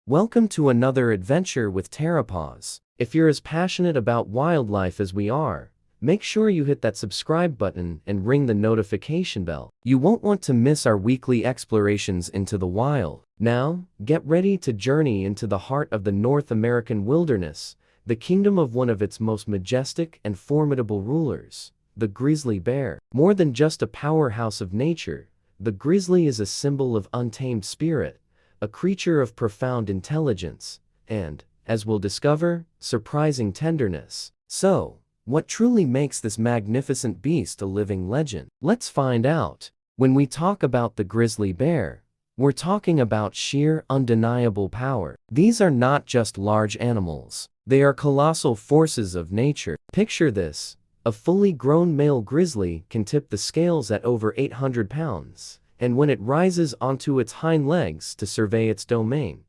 Welcome to another adventure with Terrapaws. If you're as passionate about wildlife as we are, make sure you hit that subscribe button and ring the notification bell. You won't want to miss our weekly explorations into the wild. Now, get ready to journey into the heart of the North American wilderness, the kingdom of one of its most majestic and formidable rulers, the grizzly bear. More than just a powerhouse of nature, the grizzly is a symbol of untamed spirit, a creature of profound intelligence, and, as we'll discover, surprising tenderness. So, what truly makes this magnificent beast a living legend? Let's find out. When we talk about the grizzly bear, we're talking about sheer, undeniable power. These are not just large animals. They are colossal forces of nature. Picture this: a fully grown male grizzly can tip the scales at over 800 pounds. And when it rises onto its hind legs to survey its domain,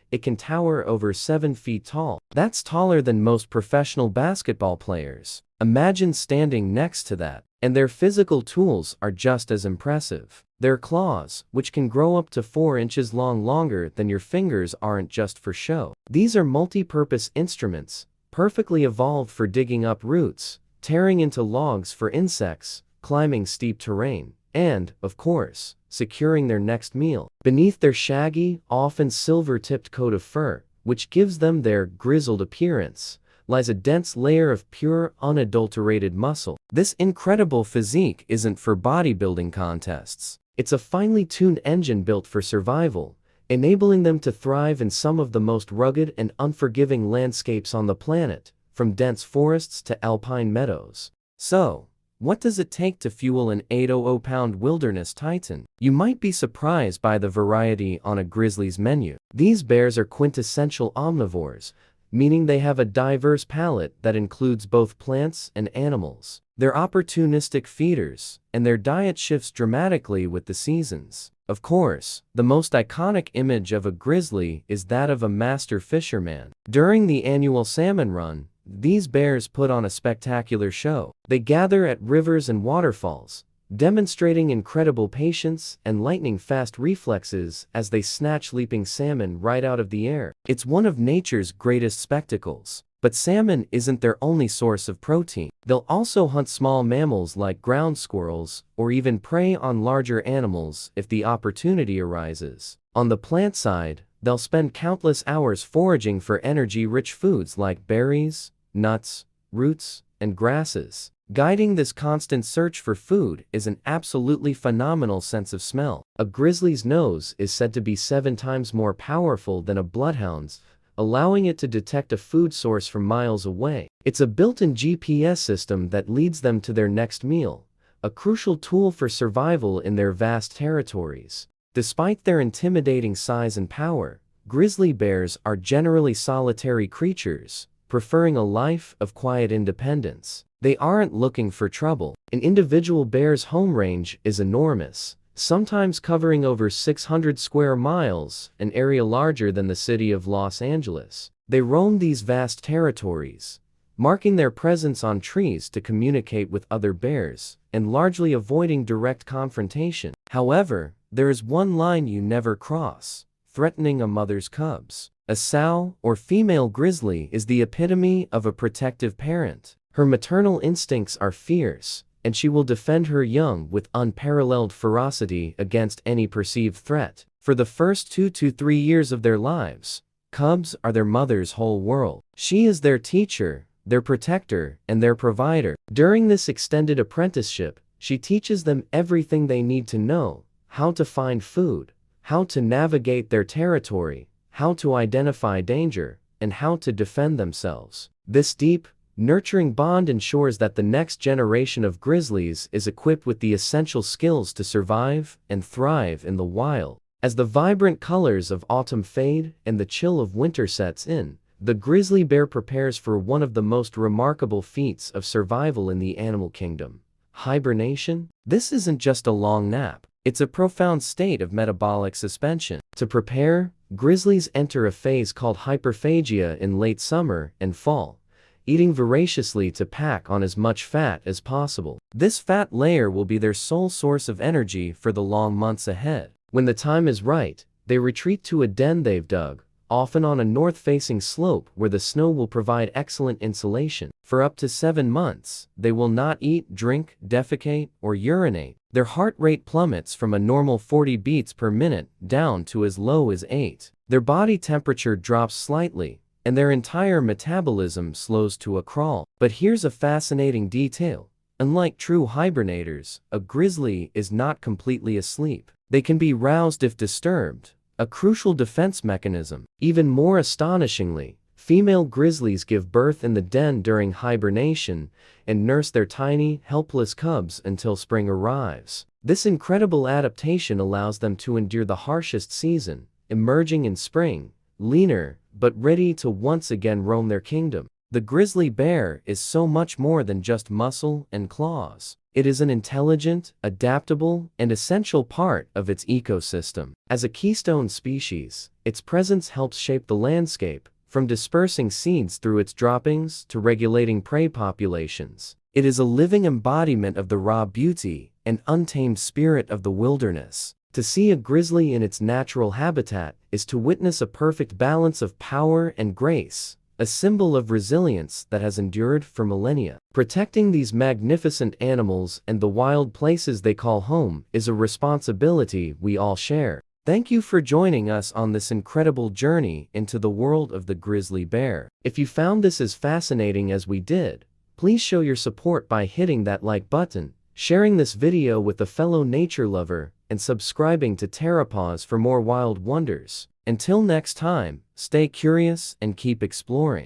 it can tower over 7 feet tall. That's taller than most professional basketball players. Imagine standing next to that. And their physical tools are just as impressive. Their claws, which can grow up to 4 inches long, longer than your fingers, aren't just for show. These are multi-purpose instruments, perfectly evolved for digging up roots, tearing into logs for insects, climbing steep terrain, and, of course, securing their next meal. Beneath their shaggy, often silver-tipped coat of fur, which gives them their grizzled appearance, lies a dense layer of pure, unadulterated muscle. This incredible physique isn't for bodybuilding contests. It's a finely tuned engine built for survival, enabling them to thrive in some of the most rugged and unforgiving landscapes on the planet, from dense forests to alpine meadows. So, what does it take to fuel an 800-pound wilderness titan? You might be surprised by the variety on a grizzly's menu. These bears are quintessential omnivores, meaning they have a diverse palate that includes both plants and animals. They're opportunistic feeders, and their diet shifts dramatically with the seasons. Of course, the most iconic image of a grizzly is that of a master fisherman. During the annual salmon run, these bears put on a spectacular show. They gather at rivers and waterfalls, demonstrating incredible patience and lightning-fast reflexes as they snatch leaping salmon right out of the air. It's one of nature's greatest spectacles. But salmon isn't their only source of protein. They'll also hunt small mammals like ground squirrels, or even prey on larger animals if the opportunity arises. On the plant side, they'll spend countless hours foraging for energy-rich foods like berries, nuts, roots, and grasses. Guiding this constant search for food is an absolutely phenomenal sense of smell. A grizzly's nose is said to be 7 times more powerful than a bloodhound's, allowing it to detect a food source from miles away. It's a built-in GPS system that leads them to their next meal, a crucial tool for survival in their vast territories. Despite their intimidating size and power, grizzly bears are generally solitary creatures, preferring a life of quiet independence. They aren't looking for trouble. An individual bear's home range is enormous, sometimes covering over 600 square miles, an area larger than the city of Los Angeles. They roam these vast territories, marking their presence on trees to communicate with other bears, and largely avoiding direct confrontation. However, there is one line you never cross: threatening a mother's cubs. A sow, or female grizzly, is the epitome of a protective parent. Her maternal instincts are fierce, and she will defend her young with unparalleled ferocity against any perceived threat. For the first 2 to 3 years of their lives, cubs are their mother's whole world. She is their teacher, their protector, and their provider. During this extended apprenticeship, she teaches them everything they need to know: how to find food, how to navigate their territory, how to identify danger, and how to defend themselves. This deep, nurturing bond ensures that the next generation of grizzlies is equipped with the essential skills to survive and thrive in the wild. As the vibrant colors of autumn fade and the chill of winter sets in, the grizzly bear prepares for one of the most remarkable feats of survival in the animal kingdom: hibernation. This isn't just a long nap. It's a profound state of metabolic suspension. To prepare, grizzlies enter a phase called hyperphagia in late summer and fall, eating voraciously to pack on as much fat as possible. This fat layer will be their sole source of energy for the long months ahead. When the time is right, they retreat to a den they've dug, often on a north-facing slope where the snow will provide excellent insulation. For up to 7 months, they will not eat, drink, defecate, or urinate. Their heart rate plummets from a normal 40 beats per minute down to as low as 8. Their body temperature drops slightly, and their entire metabolism slows to a crawl. But here's a fascinating detail. Unlike true hibernators, a grizzly is not completely asleep. They can be roused if disturbed, a crucial defense mechanism. Even more astonishingly, female grizzlies give birth in the den during hibernation and nurse their tiny, helpless cubs until spring arrives. This incredible adaptation allows them to endure the harshest season, emerging in spring, leaner, but ready to once again roam their kingdom. The grizzly bear is so much more than just muscle and claws. It is an intelligent, adaptable, and essential part of its ecosystem. As a keystone species, its presence helps shape the landscape, from dispersing seeds through its droppings to regulating prey populations. It is a living embodiment of the raw beauty and untamed spirit of the wilderness. To see a grizzly in its natural habitat is to witness a perfect balance of power and grace, a symbol of resilience that has endured for millennia. Protecting these magnificent animals and the wild places they call home is a responsibility we all share. Thank you for joining us on this incredible journey into the world of the grizzly bear. If you found this as fascinating as we did, please show your support by hitting that like button, sharing this video with a fellow nature lover, and subscribing to TerraPaws for more wild wonders. Until next time, stay curious and keep exploring.